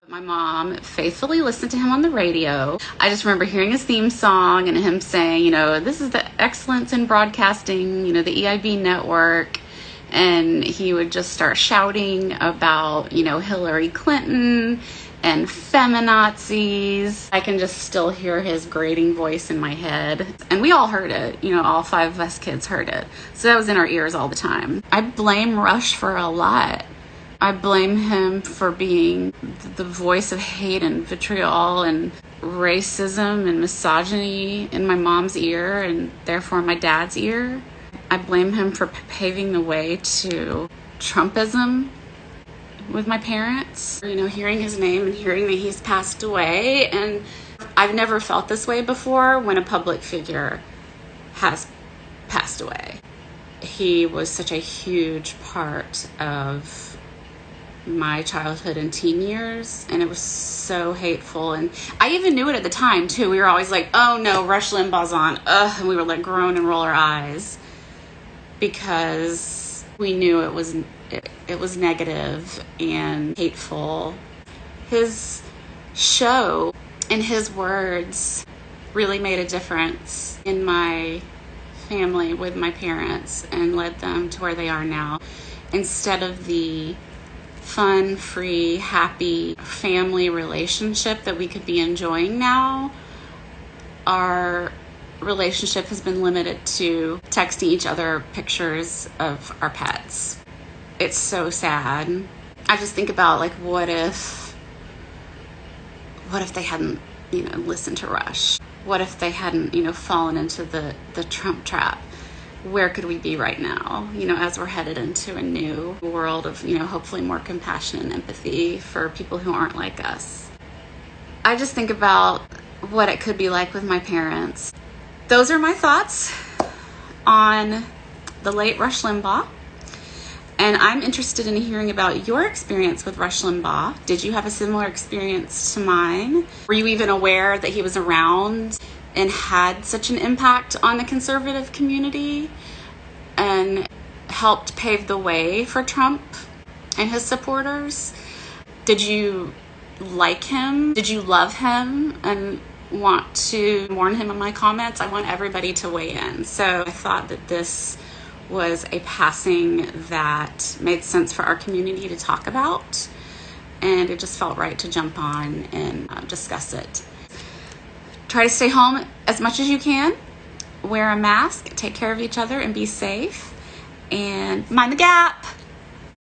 My mom faithfully listened to him on the radio. I just remember hearing his theme song and him saying, you know, this is the excellence in broadcasting, you know, the EIB network. And he would just start shouting about, you know, Hillary Clinton and feminazis. I can just still hear his grating voice in my head. And we all heard it, you know, all 5 of us kids heard it. So that was in our ears all the time. I blame Rush for a lot. I blame him for being the voice of hate and vitriol and racism and misogyny in my mom's ear and therefore my dad's ear. I blame him for paving the way to Trumpism with my parents. You know, hearing his name and hearing that he's passed away. And I've never felt this way before when a public figure has passed away. He was such a huge part of my childhood and teen years, and it was so hateful. And I even knew it at the time too. We were always like, oh no, Rush Limbaugh's on, ugh, and we would like groan and roll our eyes because we knew it was negative and hateful. His show and his words really made a difference in my family with my parents and led them to where they are now. Instead of the fun, free, happy family relationship that we could be enjoying now, our relationship has been limited to texting each other pictures of our pets. It's so sad. I just think about like, what if they hadn't, you know, listened to Rush? What if they hadn't, you know, fallen into the Trump trap? Where could we be right now, you know, as we're headed into a new world of, you know, hopefully more compassion and empathy for people who aren't like us. I just think about what it could be like with my parents. Those are my thoughts on the late Rush Limbaugh. And I'm interested in hearing about your experience with Rush Limbaugh. Did you have a similar experience to mine? Were you even aware that he was around and had such an impact on the conservative community and helped pave the way for Trump and his supporters? Did you like him? Did you love him and want to warn him in my comments? I want everybody to weigh in. So I thought that this was a passing that made sense for our community to talk about, and it just felt right to jump on and discuss it. Try to stay home as much as you can. Wear a mask, take care of each other, and be safe. And mind the gap.